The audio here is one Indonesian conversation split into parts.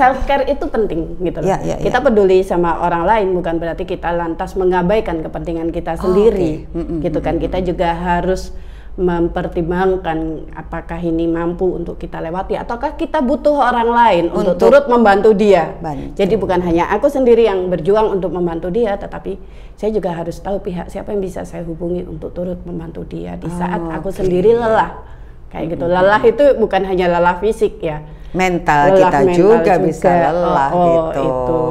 self care itu penting gitu loh. Kita peduli sama orang lain bukan berarti kita lantas mengabaikan kepentingan kita sendiri. Gitu kan. Kita juga harus mempertimbangkan apakah ini mampu untuk kita lewati ataukah kita butuh orang lain untuk turut membantu dia. Jadi bukan hanya aku sendiri yang berjuang untuk membantu dia, tetapi saya juga harus tahu pihak siapa yang bisa saya hubungi untuk turut membantu dia di saat aku sendiri lelah. Kayak gitu. Lelah itu bukan hanya lelah fisik ya. Mental lelah kita mental juga bisa lelah gitu. Itu.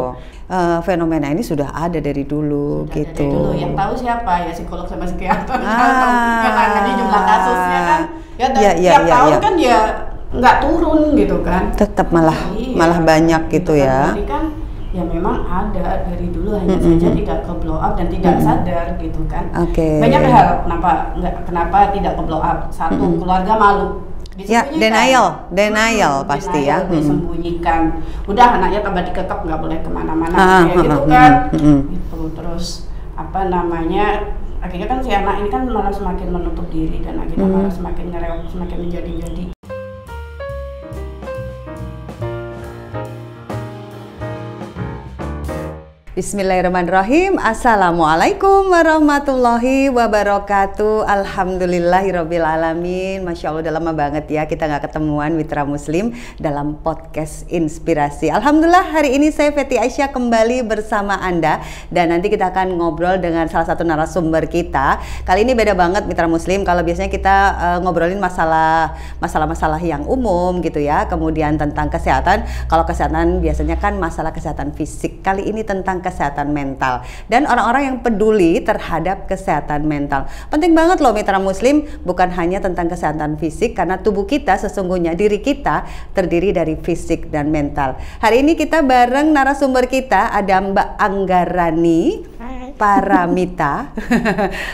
Fenomena ini sudah ada dari dulu sudah gitu. Dari dulu. Yang tahu siapa ya psikolog sama psikiater. Menangani jumlah kasusnya kan. Ya tiap tahun kan ya nggak turun gitu kan. Tetap malah banyak gitu ya. Jadi kan ya memang ada dari dulu hanya saja tidak ke blow up dan tidak sadar gitu kan. Banyak hal kenapa tidak ke blow up. Satu, keluarga malu. Ya, denial pasti ya. Disembunyikan. Udah anaknya tambah dikekep nggak boleh kemana-mana kayak gitu kan. Gitu. Terus apa namanya? Akhirnya kan si anak ini kan malah semakin menutup diri dan akhirnya malah semakin ngereok, semakin menjadi-jadi. Bismillahirrahmanirrahim. Assalamualaikum warahmatullahi wabarakatuh. Alhamdulillahirabbil alamin. Masya Allah, udah lama banget ya kita nggak ketemuan Mitra Muslim dalam podcast inspirasi. Alhamdulillah hari ini saya Fety Aisyah kembali bersama Anda dan nanti kita akan ngobrol dengan salah satu narasumber kita. Kali ini beda banget Mitra Muslim. Kalau biasanya kita ngobrolin masalah-masalah yang umum gitu ya. Kemudian tentang kesehatan. Kalau kesehatan biasanya kan masalah kesehatan fisik. Kali ini tentang kesehatan mental dan orang-orang yang peduli terhadap kesehatan mental. Penting banget loh Mitra Muslim, bukan hanya tentang kesehatan fisik karena tubuh kita sesungguhnya diri kita terdiri dari fisik dan mental. Hari ini kita bareng narasumber kita ada Mbak Anggarani Paramita.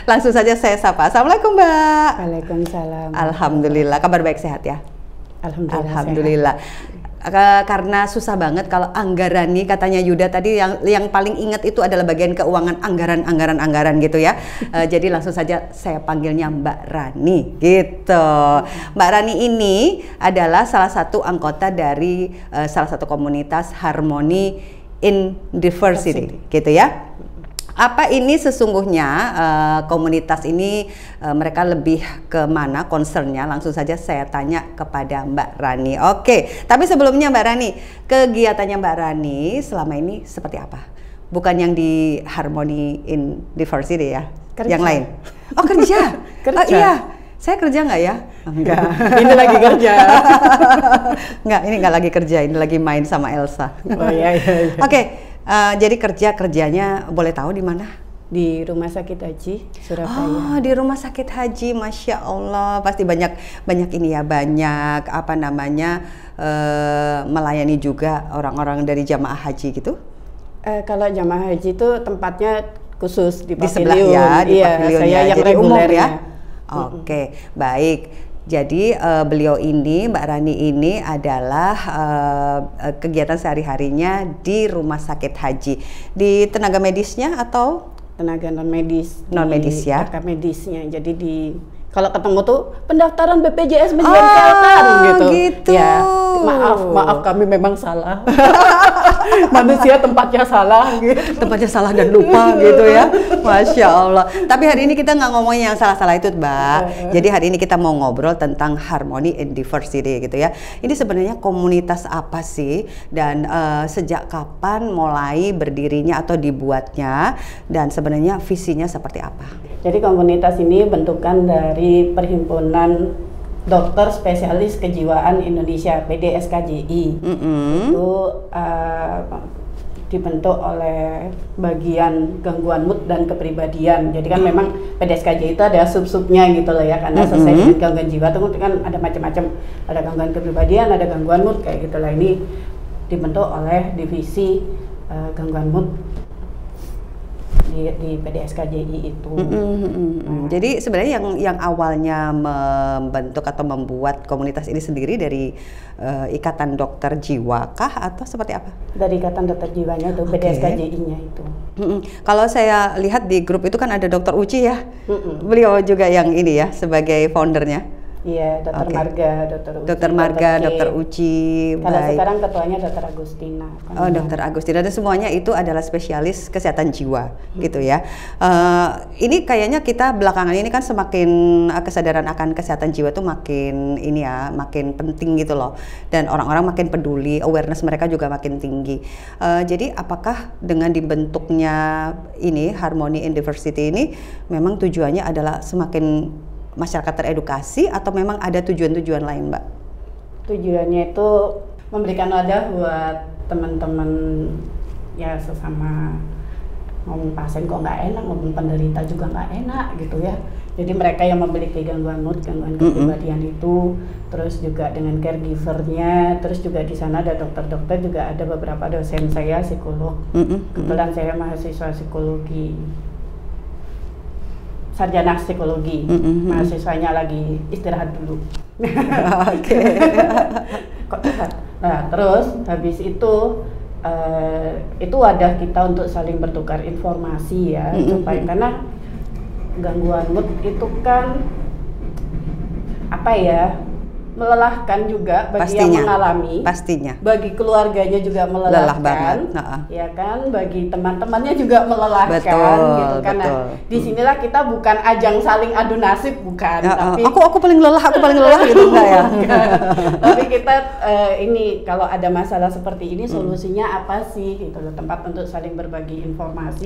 Langsung saja saya sapa. Assalamualaikum Mbak. Waalaikumsalam. Alhamdulillah, kabar baik sehat ya? Alhamdulillah. Karena susah banget kalau Anggarani katanya Yuda tadi yang paling ingat itu adalah bagian keuangan anggaran gitu ya. Jadi langsung saja saya panggilnya Mbak Rani gitu. Mbak Rani ini adalah salah satu anggota dari salah satu komunitas Harmony in Diversity gitu ya. Apa ini sesungguhnya komunitas ini mereka lebih ke mana concernnya? Langsung saja saya tanya kepada Mbak Rani. Oke, tapi sebelumnya Mbak Rani, kegiatannya Mbak Rani selama ini seperti apa? Bukan yang di Harmony in Diversity ya, yang lain. Oh kerja? Oh iya, saya kerja nggak ya? Enggak, ini lagi kerja. Enggak, ini nggak lagi kerja, ini lagi main sama Elsa. Oh iya. Oke. Jadi kerjanya boleh tahu di mana? Di Rumah Sakit Haji Surabaya. Oh, di Rumah Sakit Haji, Masya Allah, pasti banyak ini ya, banyak apa namanya melayani juga orang-orang dari jamaah haji gitu. Kalau jamaah haji itu tempatnya khusus di sebelah ya, di pavilion saya yang jadi umum ya. Oke, baik. Jadi beliau ini, Mbak Rani ini adalah kegiatan sehari-harinya di Rumah Sakit Haji. Di tenaga medisnya atau? Tenaga non-medis. Non-medis ya? Tenaga medisnya, jadi kalau ketemu tuh pendaftaran BPJS Kesehatan gitu. Ya, maaf kami memang salah. Manusia tempatnya salah gitu. Tempatnya salah dan lupa gitu ya. Masya Allah. Tapi hari ini kita nggak ngomongin yang salah-salah itu Mbak. Jadi hari ini kita mau ngobrol tentang Harmony in Diversity gitu ya. Ini sebenarnya komunitas apa sih? Dan sejak kapan mulai berdirinya atau dibuatnya? Dan sebenarnya visinya seperti apa? Jadi komunitas ini bentukan dari Perhimpunan Dokter Spesialis Kejiwaan Indonesia (PDSKJI). Itu dibentuk oleh bagian gangguan mood dan kepribadian. Jadi kan memang PDSKJI itu ada sub-subnya gitu loh ya, karena selesai dengan gangguan jiwa itu kan ada macam-macam, ada gangguan kepribadian, ada gangguan mood kayak gitu lah. Ini dibentuk oleh divisi gangguan mood di PDSKJI itu. Jadi sebenarnya yang awalnya membentuk atau membuat komunitas ini sendiri dari Ikatan Dokter Jiwa kah atau seperti apa? Dari Ikatan Dokter Jiwanya itu, PDSKJI-nya itu. Kalau saya lihat di grup itu kan ada Dokter Uci ya, beliau juga yang ini ya sebagai foundernya. Iya, Dokter Marga, Dokter Marga, Dokter Uci. Kalau sekarang ketuanya Dokter Agustina. Oh, Dokter Agustina, dan semuanya itu adalah spesialis kesehatan jiwa, gitu ya. Ini kayaknya kita belakangan ini kan semakin kesadaran akan kesehatan jiwa tuh makin ini ya, makin penting gitu loh. Dan orang-orang makin peduli, awareness mereka juga makin tinggi. Jadi apakah dengan dibentuknya ini Harmony in Diversity ini memang tujuannya adalah semakin masyarakat teredukasi atau memang ada tujuan-tujuan lain, Mbak? Tujuannya itu memberikan wadah buat teman-teman ya sesama, ngomong pasien kok nggak enak, ngomong penderita juga nggak enak gitu ya. Jadi mereka yang memiliki gangguan mood, gangguan kepribadian itu, terus juga dengan caregivernya, terus juga di sana ada dokter-dokter, juga ada beberapa dosen saya psikolog. Kebetulan saya mahasiswa psikologi, sarjana psikologi, mahasiswanya lagi istirahat dulu. Oke. Nah, terus habis itu wadah kita untuk saling bertukar informasi ya, supaya karena gangguan mood itu kan apa ya, melelahkan juga bagi yang mengalami, pastinya. Bagi keluarganya juga melelahkan, ya kan, bagi teman-temannya juga melelahkan, gitu kan. Nah, disinilah kita bukan ajang saling adu nasib, bukan. Tapi aku paling lelah, gitu enggak ya? Tapi kita ini kalau ada masalah seperti ini solusinya apa sih, gitu loh, tempat untuk saling berbagi informasi.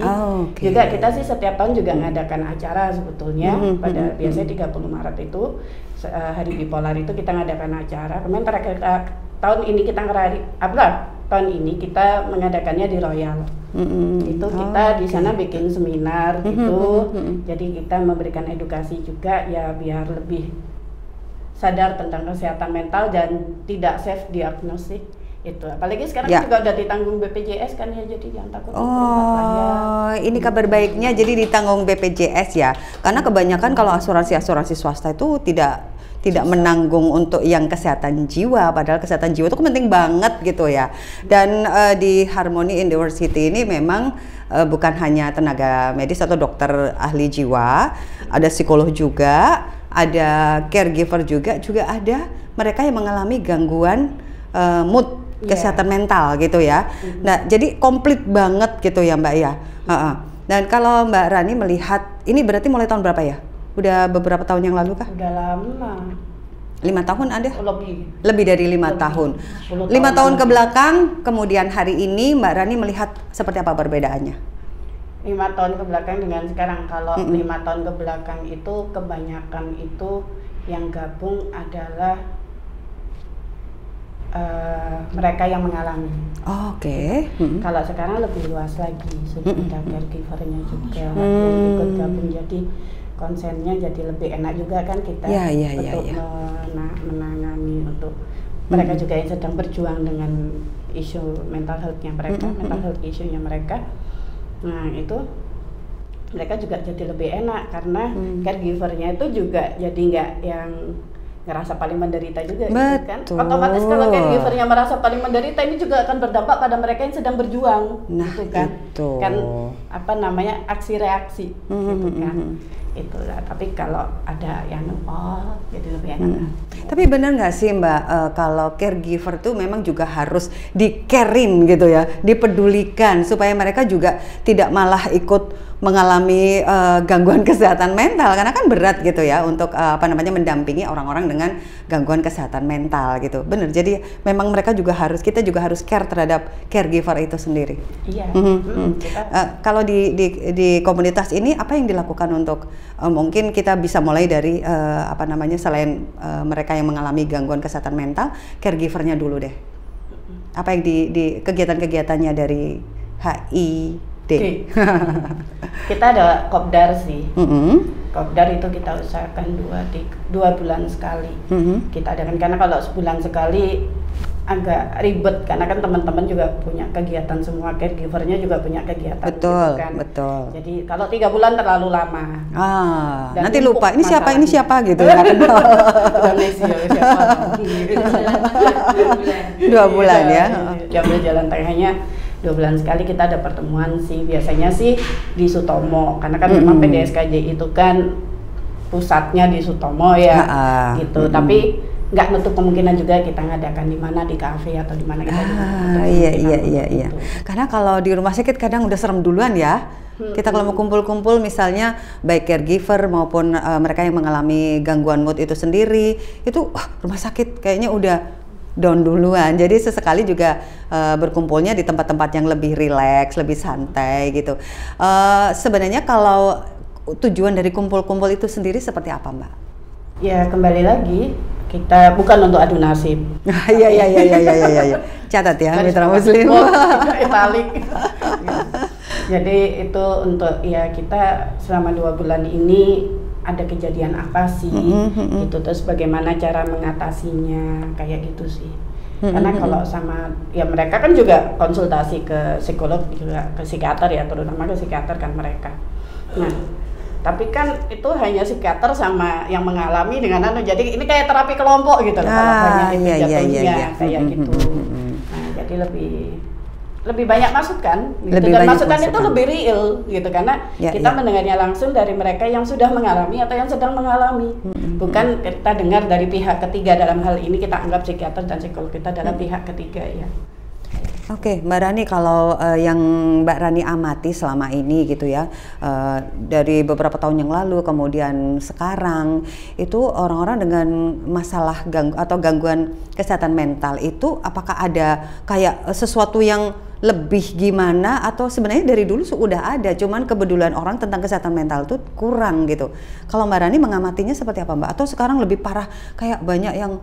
Juga kita sih setiap tahun juga ngadakan acara sebetulnya pada biasanya 30 Maret itu. Hari bipolar itu kita ngadakan acara. Kemudian tahun ini kita mengadakannya di Royal. Itu kita di sana bikin seminar gitu. Jadi kita memberikan edukasi juga ya, biar lebih sadar tentang kesehatan mental dan tidak self diagnosis. Itu apalagi sekarang juga udah ditanggung BPJS kan ya, jadi jangan takut. Ini kabar baiknya, jadi ditanggung BPJS ya, karena kebanyakan kalau asuransi swasta itu tidak menanggung untuk yang kesehatan jiwa, padahal kesehatan jiwa itu penting banget gitu ya. Dan di Harmony in Diversity ini memang bukan hanya tenaga medis atau dokter ahli jiwa, ada psikolog juga, ada caregiver juga ada mereka yang mengalami gangguan mood, kesehatan mental gitu ya. Nah, jadi komplit banget gitu ya, Mbak ya. Dan kalau Mbak Rani melihat ini berarti mulai tahun berapa ya? Udah beberapa tahun yang lalu kah? Udah lama. 5 tahun ada? Lebih dari 5 tahun. 5 tahun ke belakang, kemudian hari ini Mbak Rani melihat seperti apa perbedaannya? 5 tahun ke belakang dengan sekarang. Kalau 5 tahun ke belakang itu kebanyakan itu yang gabung adalah mereka yang mengalami. Kalau sekarang lebih luas lagi, sudah ada caregivernya juga yang ikut gabung, jadi konsennya jadi lebih enak juga kan kita untuk menangani untuk mereka juga yang sedang berjuang dengan isu mental health-nya mereka, mental health issue-nya mereka. Nah, itu mereka juga jadi lebih enak karena caregivernya itu juga jadi nggak yang ngerasa paling menderita juga, gitu kan? Otomatis kalau caregivernya merasa paling menderita, ini juga akan berdampak pada mereka yang sedang berjuang, gitu kan? Kan apa namanya, aksi reaksi, gitu kan? Itulah. Tapi kalau ada yang jadi lebih enak. Tapi benar nggak sih Mbak, kalau caregiver tuh memang juga harus di-carein gitu ya, dipedulikan supaya mereka juga tidak malah ikut mengalami gangguan kesehatan mental, karena kan berat gitu ya untuk mendampingi orang-orang dengan gangguan kesehatan mental gitu. Bener. Jadi memang mereka juga kita juga harus care terhadap caregiver itu sendiri. Iya. Kalau di komunitas ini apa yang dilakukan untuk mungkin kita bisa mulai dari selain mereka yang mengalami gangguan kesehatan mental, caregivernya dulu deh. Apa yang di kegiatan-kegiatannya dari HID? Kita ada kopdar sih. Kopdar itu kita usahakan 2 bulan sekali. Kita adakan, karena kalau sebulan sekali agak ribet, karena kan teman-teman juga punya kegiatan, semua caregivernya juga punya kegiatan. Betul, gitu kan. betul. Jadi kalau 3 bulan terlalu lama. Nanti lupa ini siapa gitu ya. Siapa? 2 bulan ya. Jambil jalan tengahnya 2 bulan sekali kita ada pertemuan sih, biasanya sih di Sutomo, karena kan memang PDSKJ itu kan pusatnya di Sutomo ya, gitu. Tapi nggak nutup kemungkinan juga kita ngadakan di mana, di kafe atau di mana kita. Iya. Karena kalau di rumah sakit kadang udah serem duluan ya. Kita kalau mau kumpul-kumpul misalnya baik caregiver maupun mereka yang mengalami gangguan mood itu sendiri, itu rumah sakit kayaknya udah down duluan. Jadi sesekali juga berkumpulnya di tempat-tempat yang lebih rileks, lebih santai gitu. Sebenarnya kalau tujuan dari kumpul-kumpul itu sendiri seperti apa, Mbak? Ya kembali lagi, kita bukan untuk adu nasib. Iya. Catat ya, Mitra Muslim. Italik. Jadi itu untuk ya kita selama 2 bulan ini ada kejadian apa sih, gitu, terus bagaimana cara mengatasinya, kayak gitu sih. Karena kalau sama ya mereka kan juga konsultasi ke psikolog juga ke psikiater ya, terutama ke psikiater kan mereka. Nah, tapi kan itu hanya psikiater sama yang mengalami dengan jadi ini kayak terapi kelompok gitu loh, kalau banyak itu jatuhnya kayak gitu. Nah, jadi lebih banyak masukan gitu. Dan masukan itu lebih real gitu, karena kita mendengarnya langsung dari mereka yang sudah mengalami atau yang sedang mengalami, bukan kita dengar dari pihak ketiga. Dalam hal ini kita anggap psikiater dan psikolog kita adalah pihak ketiga ya. Oke, Mbak Rani, kalau yang Mbak Rani amati selama ini gitu ya, dari beberapa tahun yang lalu kemudian sekarang, itu orang-orang dengan masalah gangguan kesehatan mental itu apakah ada kayak sesuatu yang lebih gimana, atau sebenarnya dari dulu sudah ada, cuman kepedulian orang tentang kesehatan mental itu kurang gitu. Kalau Mbak Rani mengamatinya seperti apa, Mbak? Atau sekarang lebih parah, kayak banyak yang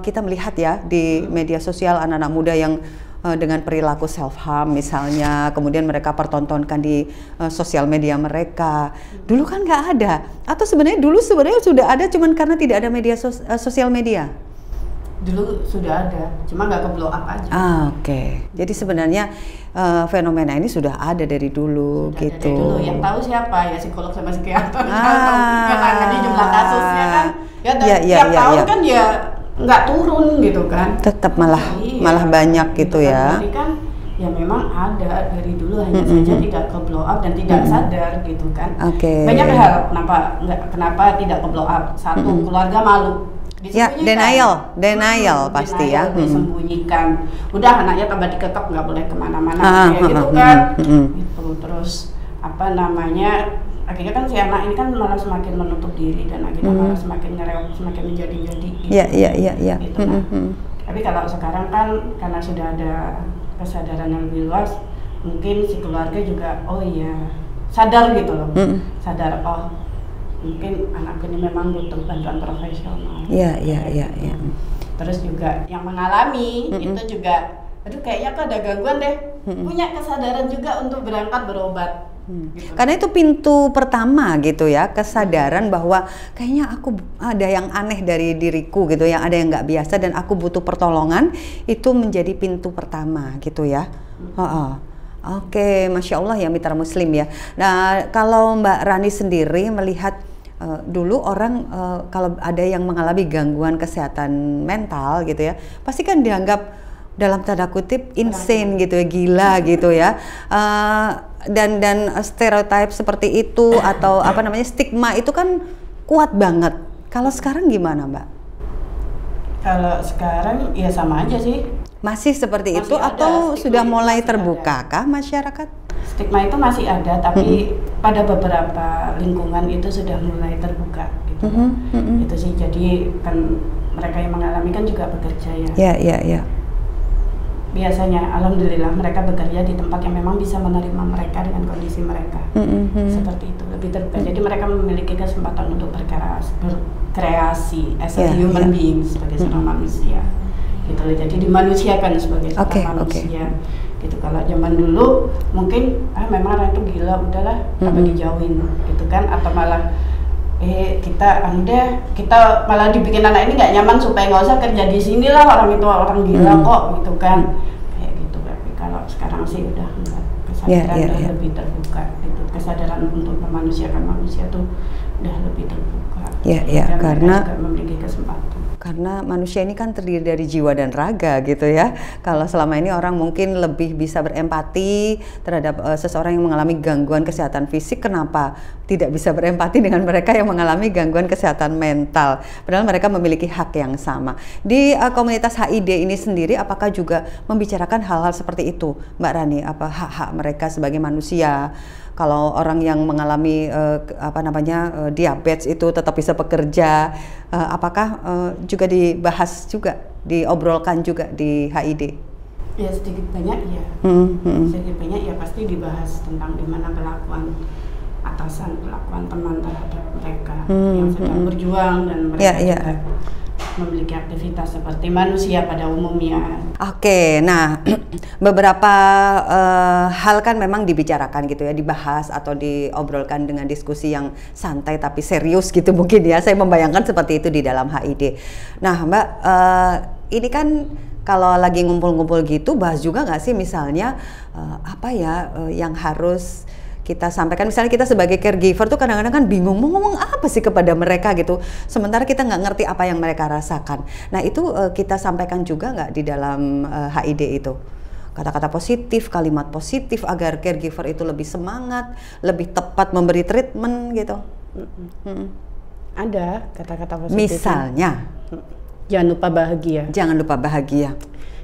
kita melihat ya di media sosial anak-anak muda yang dengan perilaku self harm misalnya, kemudian mereka pertontonkan di sosial media mereka. Dulu kan nggak ada, atau sebenarnya dulu sudah ada, cuman karena tidak ada media sosial media. Dulu sudah ada, cuma nggak ke blow up aja. Oke. Jadi sebenarnya fenomena ini sudah ada dari dulu sudah gitu. Dari dulu. Yang tahu siapa ya psikolog sama psikiater. Karena jumlah kasusnya kan tiap tahun kan ya nggak turun gitu kan. Tetap malah banyak gitu ya. Jadi kan ya memang ada dari dulu, hanya saja tidak ke blow up dan tidak sadar gitu kan. Banyak hal kenapa tidak ke blow up. Satu, keluarga malu. Ya, denial pasti ya. Disembunyikan. Udah anaknya tambah dikekep, nggak boleh kemana-mana kayak gitu kan. Gitu. Terus apa namanya? Akhirnya kan si anak ini kan malah semakin menutup diri dan akhirnya malah semakin ngerewok, semakin menjadi-jadi. Gitu. Iya. Gitu, Tapi kalau sekarang kan karena sudah ada kesadaran yang lebih luas, mungkin si keluarga juga sadar gitu loh. Sadar mungkin anak ini memang butuh bantuan profesional. Iya. Terus juga yang mengalami itu juga, kayaknya kok ada gangguan deh, punya kesadaran juga untuk berangkat berobat. Gitu. Karena itu pintu pertama gitu ya, kesadaran bahwa kayaknya aku ada yang aneh dari diriku gitu, yang ada yang nggak biasa dan aku butuh pertolongan, itu menjadi pintu pertama gitu ya. Oke, Masya Allah ya Mitra Muslim ya. Nah, kalau Mbak Rani sendiri melihat dulu orang kalau ada yang mengalami gangguan kesehatan mental gitu ya, pasti kan dianggap dalam tanda kutip insane gitu ya, gila gitu ya. Dan stereotip seperti itu atau apa namanya stigma itu kan kuat banget. Kalau sekarang gimana, Mbak? Kalau sekarang ya sama aja sih. Masih seperti itu atau sudah mulai terbuka kah masyarakat? Stigma itu masih ada, tapi pada beberapa lingkungan itu sudah mulai terbuka gitu. Itu sih, jadi kan mereka yang mengalami kan juga bekerja ya. Iya. Biasanya alhamdulillah mereka bekerja di tempat yang memang bisa menerima mereka dengan kondisi mereka. Seperti itu, lebih terbuka. Jadi mereka memiliki kesempatan untuk berkreasi as a human being, sebagai seorang manusia. Gitu loh. Jadi dimanusiakan sebagai seorang manusia. Gitu. Kalau zaman dulu mungkin memang orang itu gila, udahlah apa dijauhin gitu kan, atau malah kita malah dibikin anak ini nggak nyaman supaya nggak usah kerja di sini lah, orang itu orang gila kok gitu kan, kayak gitu. Tapi kalau sekarang sih udah enggak, kesadaran udah lebih terbuka gitu, kesadaran untuk memanusiakan manusia tuh udah lebih terbuka. Karena juga memiliki kesempatan. karena manusia ini kan terdiri dari jiwa dan raga gitu ya. Kalau selama ini orang mungkin lebih bisa berempati terhadap seseorang yang mengalami gangguan kesehatan fisik, kenapa tidak bisa berempati dengan mereka yang mengalami gangguan kesehatan mental? Padahal mereka memiliki hak yang sama. Di komunitas HID ini sendiri, apakah juga membicarakan hal-hal seperti itu, Mbak Rani? Apa hak-hak mereka sebagai manusia? Kalau orang yang mengalami diabetes itu tetap bisa bekerja, apakah juga dibahas juga, diobrolkan juga di HID? Ya sedikit banyak ya, sedikit banyak ya pasti dibahas tentang gimana kelakuan atasan, kelakuan teman terhadap mereka yang sedang berjuang dan mereka juga memiliki aktivitas seperti manusia pada umumnya. Oke, nah beberapa hal kan memang dibicarakan gitu ya, dibahas atau diobrolkan dengan diskusi yang santai tapi serius gitu mungkin ya. Saya membayangkan seperti itu di dalam HID. Nah Mbak, ini kan kalau lagi ngumpul-ngumpul gitu, bahas juga nggak sih misalnya yang harus kita sampaikan, misalnya kita sebagai caregiver tuh kadang-kadang kan bingung mau ngomong apa sih kepada mereka gitu, sementara kita nggak ngerti apa yang mereka rasakan. Nah itu kita sampaikan juga nggak di dalam HID itu? Kata-kata positif, kalimat positif agar caregiver itu lebih semangat, lebih tepat memberi treatment gitu. Ada kata-kata positif. Misalnya? Jangan lupa bahagia. Jangan lupa bahagia.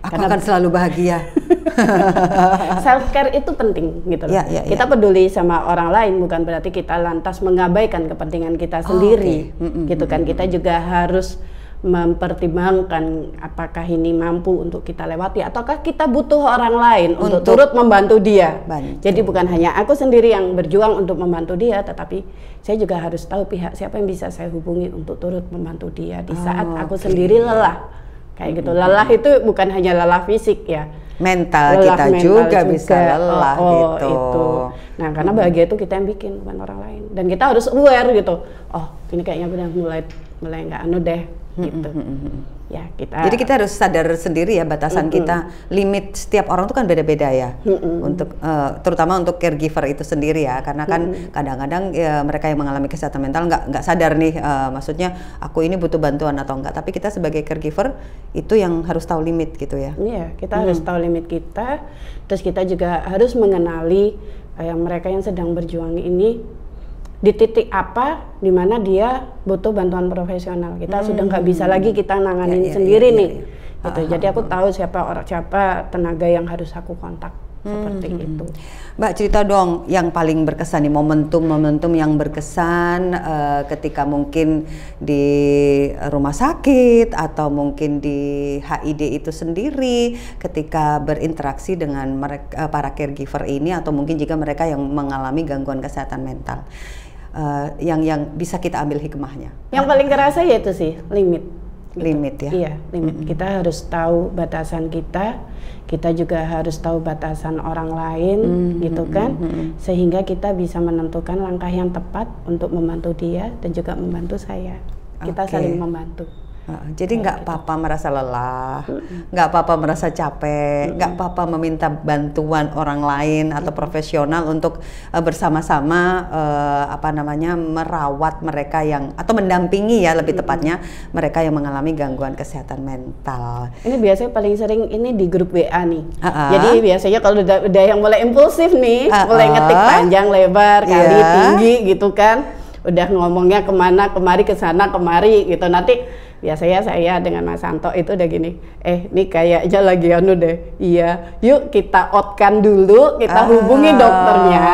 Aku akan selalu bahagia. Self care itu penting gitu loh. Kita peduli sama orang lain bukan berarti kita lantas mengabaikan kepentingan kita sendiri. Gitu kan. Kita juga harus mempertimbangkan apakah ini mampu untuk kita lewati ataukah kita butuh orang lain untuk turut membantu dia. Jadi bukan hanya aku sendiri yang berjuang untuk membantu dia, tetapi saya juga harus tahu pihak siapa yang bisa saya hubungi untuk turut membantu dia di saat aku sendiri lelah. Kayak gitu. Lelah itu bukan hanya lelah fisik ya. Mental kita juga bisa lelah gitu. Itu. Nah, karena bahagia itu kita yang bikin, bukan orang lain. Dan kita harus aware gitu. Oh, ini kayaknya udah mulai nggak deh gitu. Ya, jadi kita harus sadar sendiri ya batasan kita, limit setiap orang tuh kan beda-beda ya. Untuk terutama untuk caregiver itu sendiri ya, karena kan kadang-kadang ya, mereka yang mengalami kesehatan mental nggak sadar nih, maksudnya aku ini butuh bantuan atau enggak, tapi kita sebagai caregiver itu yang harus tahu limit gitu ya. Iya, kita harus tahu limit kita, terus kita juga harus mengenali mereka yang sedang berjuang ini di titik apa di mana dia butuh bantuan profesional. Kita sudah nggak bisa lagi kita nanganin sendiri nih. Gitu. Jadi aku tahu siapa tenaga yang harus aku kontak. Seperti itu. Mbak, cerita dong yang paling berkesan nih, momentum yang berkesan ketika mungkin di rumah sakit atau mungkin di HID itu sendiri ketika berinteraksi dengan mereka, para caregiver ini, atau mungkin jika mereka yang mengalami gangguan kesehatan mental. Yang bisa kita ambil hikmahnya. Yang paling kerasa yaitu sih limit. Gitu. Limit ya? Iya, limit. Kita harus tahu batasan kita juga harus tahu batasan orang lain, gitu kan? Sehingga kita bisa menentukan langkah yang tepat untuk membantu dia dan juga membantu saya. Kita saling membantu. Jadi nggak apa-apa merasa lelah, nggak apa-apa merasa capek, nggak apa-apa meminta bantuan orang lain atau profesional untuk bersama-sama merawat mereka yang, atau mendampingi ya lebih tepatnya, mereka yang mengalami gangguan kesehatan mental. Ini biasanya paling sering ini di grup WA nih. Jadi biasanya kalau udah yang mulai impulsif nih, mulai ngetik panjang lebar kali tinggi gitu kan, udah ngomongnya kemana kemari, kesana kemari gitu, nanti biasanya saya dengan Mas Santo itu udah gini, ini kayaknya lagi deh, iya, yuk kita outkan dulu, kita hubungi dokternya,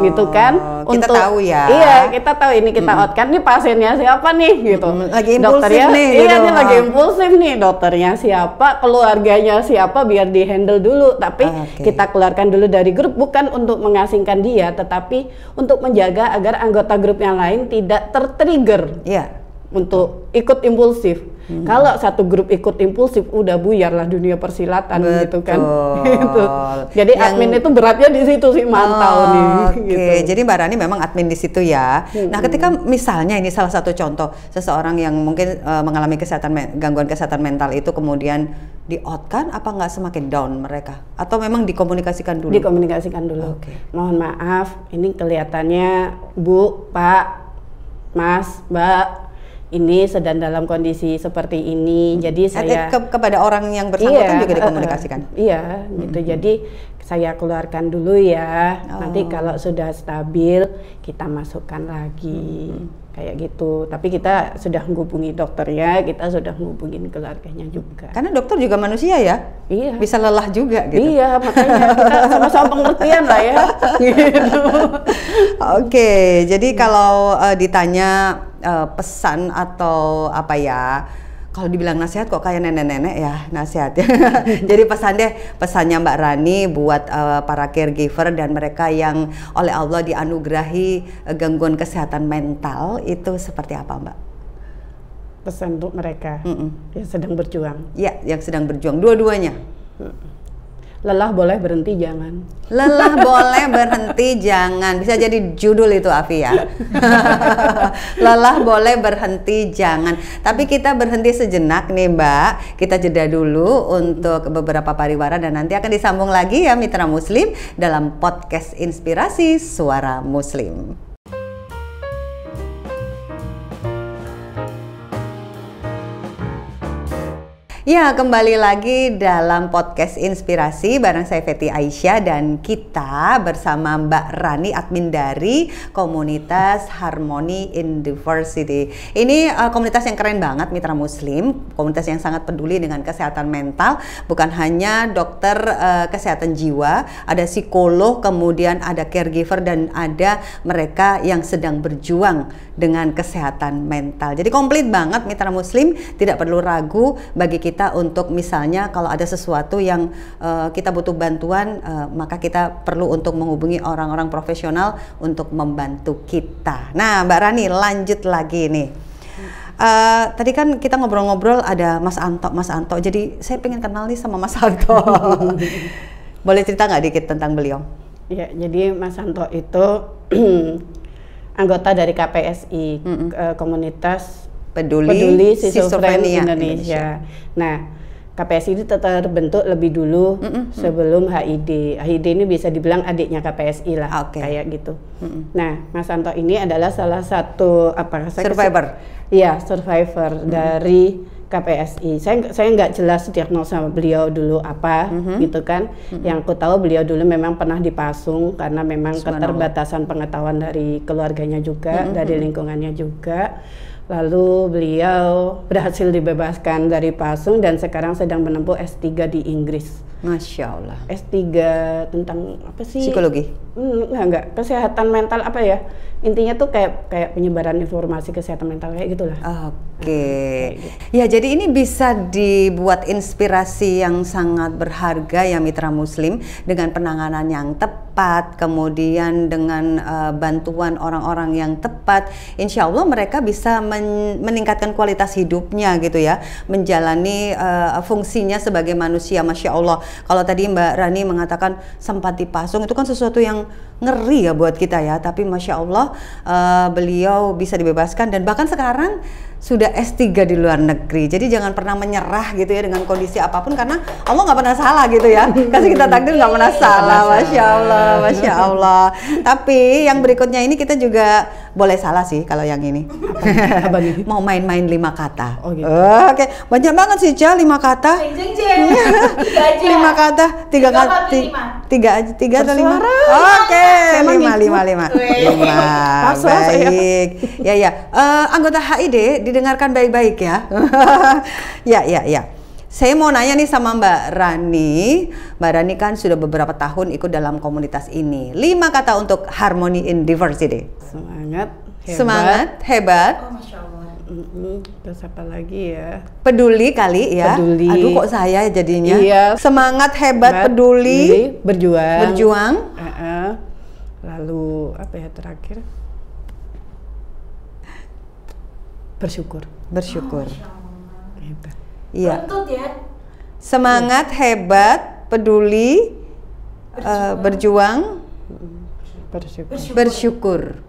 gitu kan, kita tahu ya, iya kita tahu ini kita outkan, nih pasiennya siapa nih, gitu, lagi impulsif nih, iya nih lagi impulsif nih, dokternya siapa, keluarganya siapa, biar di handle dulu, tapi kita keluarkan dulu dari grup, bukan untuk mengasingkan dia, tetapi untuk menjaga agar anggota grup yang lain tidak tertrigger. Untuk ikut impulsif. Kalau satu grup ikut impulsif, udah buyar lah dunia persilatan. Gitu kan. Gitu. Jadi admin itu beratnya di situ sih, mantau nih. Gitu. Jadi Mbak Rani memang admin di situ ya. Nah, ketika misalnya ini salah satu contoh seseorang yang mungkin mengalami gangguan kesehatan mental itu kemudian di-out-kan, apa nggak semakin down mereka? Atau memang dikomunikasikan dulu? Dikomunikasikan dulu. Mohon maaf, ini kelihatannya Bu, Pak, Mas, Mbak, ini sedang dalam kondisi seperti ini. Jadi saya kepada orang yang bersangkutan juga dikomunikasikan. Iya, gitu. Jadi saya keluarkan dulu ya. Nanti kalau sudah stabil kita masukkan lagi. Kayak gitu. Tapi kita sudah menghubungi dokternya, kita sudah menghubungin keluarganya juga. Karena dokter juga manusia ya. Iya. Bisa lelah juga gitu. Iya, makanya kita sama-sama pengertian lah ya. Gitu. Oke, jadi kalau ditanya pesan atau apa ya, kalau dibilang nasihat kok kayak nenek-nenek ya nasihat ya. Jadi pesannya Mbak Rani buat para caregiver dan mereka yang oleh Allah dianugerahi gangguan kesehatan mental itu seperti apa Mbak? Pesan untuk mereka yang sedang berjuang. Ya, yang sedang berjuang dua-duanya. Lelah boleh berhenti jangan. Lelah boleh berhenti jangan. Bisa jadi judul itu Afi ya. Lelah boleh berhenti jangan. Tapi kita berhenti sejenak nih Mbak. Kita jeda dulu untuk beberapa pariwara dan nanti akan disambung lagi ya Mitra Muslim dalam podcast Inspirasi Suara Muslim. Ya, kembali lagi dalam podcast Inspirasi bareng saya Feti Aisyah dan kita bersama Mbak Rani, admin dari komunitas Harmony in Diversity. Ini komunitas yang keren banget Mitra Muslim, komunitas yang sangat peduli dengan kesehatan mental, bukan hanya dokter kesehatan jiwa, ada psikolog, kemudian ada caregiver dan ada mereka yang sedang berjuang dengan kesehatan mental. Jadi komplit banget Mitra Muslim, tidak perlu ragu bagi kita untuk misalnya kalau ada sesuatu yang kita butuh bantuan, maka kita perlu untuk menghubungi orang-orang profesional untuk membantu kita. Nah Mbak Rani lanjut lagi nih. Tadi kan kita ngobrol-ngobrol ada Mas Anto, jadi saya pengen kenal nih sama Mas Anto. Boleh cerita nggak dikit tentang beliau? Ya, jadi Mas Anto itu anggota dari KPSI, komunitas peduli schizofrenia Indonesia. Nah, KPSI itu terbentuk lebih dulu sebelum HID. HID ini bisa dibilang adiknya KPSI lah, kayak gitu. Nah, Mas Anto ini adalah salah satu survivor. Iya, survivor dari KPSI. Saya nggak jelas diagnosa beliau dulu apa, gitu kan. Yang aku tahu beliau dulu memang pernah dipasung karena memang keterbatasan pengetahuan dari keluarganya juga, dari lingkungannya juga. Lalu beliau berhasil dibebaskan dari pasung dan sekarang sedang menempuh S3 di Inggris. Masya Allah. S3 tentang apa sih? Psikologi? Enggak, kesehatan mental apa ya? Intinya tuh kayak penyebaran informasi kesehatan mental kayak gitulah. Oke. Ya, jadi ini bisa dibuat inspirasi yang sangat berharga ya Mitra Muslim dengan penanganan yang tepat, kemudian dengan bantuan orang-orang yang tepat. Insya Allah mereka bisa meningkatkan kualitas hidupnya gitu ya, menjalani fungsinya sebagai manusia. Masya Allah. Kalau tadi Mbak Rani mengatakan sempat dipasung, itu kan sesuatu yang ngeri ya buat kita ya, tapi Masya Allah beliau bisa dibebaskan dan bahkan sekarang sudah S3 di luar negeri. Jadi jangan pernah menyerah gitu ya dengan kondisi apapun karena Allah nggak pernah salah gitu ya. Kasih kita takdir nggak pernah salah. Masya Allah, Masya Allah. Tapi yang berikutnya ini kita juga boleh salah sih kalau yang ini. Apa nih? Mau main-main 5 kata. Oh gitu. Oke, banyak banget sih Cal 5 kata. 5 kata, 3 kata, 3 atau 5? Oke, 5. Baik. Ya. Anggota HID didengarkan baik-baik ya. Ya. Saya mau nanya nih sama Mbak Rani. Mbak Rani kan sudah beberapa tahun ikut dalam komunitas ini. 5 kata untuk Harmony in Diversity. Semangat, hebat. Oh, Masya Allah. Terus apa lagi ya? Peduli kali ya. Peduli. Aduh kok saya jadinya. Iya. Semangat, hebat, peduli, berjuang. Lalu apa ya terakhir? Bersyukur. Iya. Semangat, hebat, peduli, berjuang, bersyukur.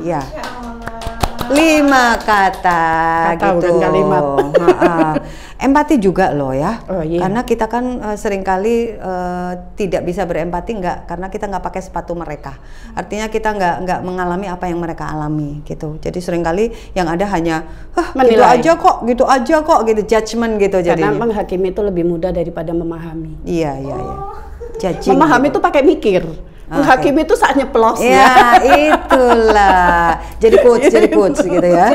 Ya. 5 kata gitu. Dan kalimat. Empati juga loh ya. Oh, iya. Karena kita kan seringkali tidak bisa berempati karena kita nggak pakai sepatu mereka. Artinya kita nggak mengalami apa yang mereka alami gitu. Jadi seringkali yang ada hanya menilai. gitu aja kok gitu, judgement gitu. Karena menghakimi itu lebih mudah daripada memahami. Iya. Memahami itu pakai mikir. Menghakimi itu saat nyeplos ya. Itulah. Jadi coach gitu ya.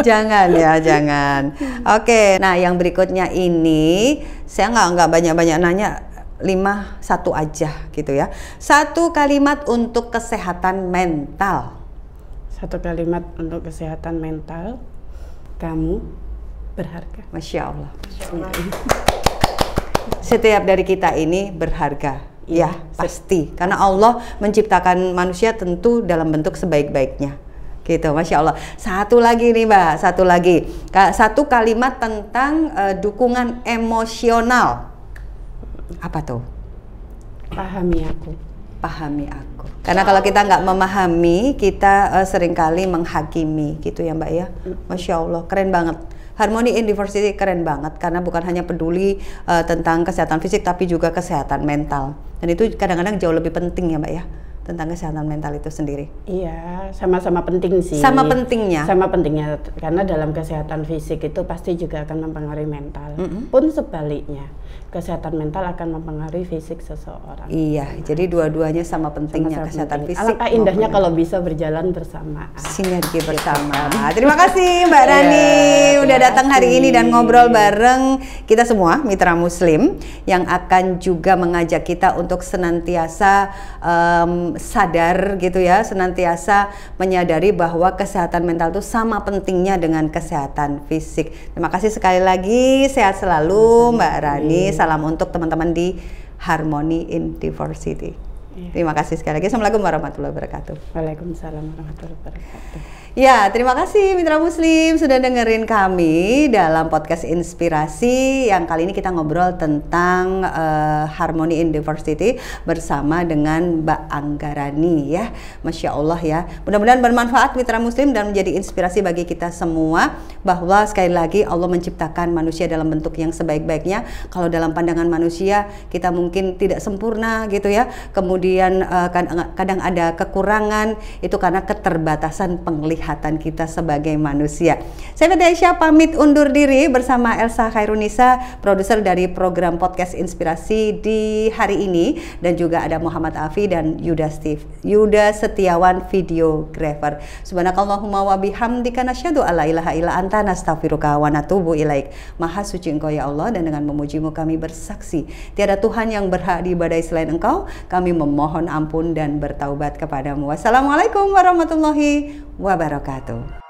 Jangan. Oke, nah yang berikutnya ini saya nggak banyak nanya, 5 1 aja gitu ya. 1 kalimat untuk kesehatan mental. 1 kalimat untuk kesehatan mental. Kamu berharga. Masya Allah. Setiap dari kita ini berharga. Ya, pasti. Karena Allah menciptakan manusia tentu dalam bentuk sebaik-baiknya. Gitu, Masya Allah. Satu lagi nih Mbak, 1 kalimat tentang dukungan emosional. Apa tuh? Pahami aku. Karena kalau kita nggak memahami, kita seringkali menghakimi gitu ya Mbak ya. Masya Allah, keren banget. Harmony in Diversity keren banget karena bukan hanya peduli tentang kesehatan fisik tapi juga kesehatan mental. Dan itu kadang-kadang jauh lebih penting ya Mbak ya, tentang kesehatan mental itu sendiri. Iya, sama-sama penting sih. Sama pentingnya karena dalam kesehatan fisik itu pasti juga akan mempengaruhi mental. Pun sebaliknya, kesehatan mental akan mempengaruhi fisik seseorang. Iya, jadi dua-duanya sama pentingnya, kesehatan fisik. Alangkah indahnya kalau bisa berjalan bersama. Sinergi bersama. Terima kasih Mbak Rani udah datang hari ini dan ngobrol bareng kita semua mitra Muslim yang akan juga mengajak kita untuk senantiasa sadar gitu ya, senantiasa menyadari bahwa kesehatan mental itu sama pentingnya dengan kesehatan fisik. Terima kasih sekali lagi, sehat selalu Mbak Rani. Salam untuk teman-teman di Harmony in Diversity. Terima kasih sekali lagi. Assalamualaikum warahmatullahi wabarakatuh. Waalaikumsalam warahmatullahi wabarakatuh. Ya, terima kasih mitra Muslim sudah dengerin kami dalam podcast Inspirasi yang kali ini kita ngobrol tentang Harmony in Diversity bersama dengan Mbak Anggarani ya. Masya Allah ya. Mudah-mudahan bermanfaat mitra Muslim dan menjadi inspirasi bagi kita semua bahwa sekali lagi Allah menciptakan manusia dalam bentuk yang sebaik-baiknya. Kalau dalam pandangan manusia kita mungkin tidak sempurna gitu ya. Kemudian kadang ada kekurangan, itu karena keterbatasan penglihatan kita sebagai manusia. Saya Fitri Aisyah pamit undur diri bersama Elsa Khairunisa, produser dari program podcast Inspirasi di hari ini, dan juga ada Muhammad Afi dan Yuda Setiawan videographer. Subhanakallahumma wa bihamdika nasyhadu alla ilaha illa anta nastaghfiruka wa natubu ilaik. Maha suci Engkau ya Allah, dan dengan memujimu kami bersaksi tiada Tuhan yang berhak diibadahi selain Engkau. Kami memohon ampun dan bertaubat kepadamu. Wassalamualaikum warahmatullahi wabarakatuh.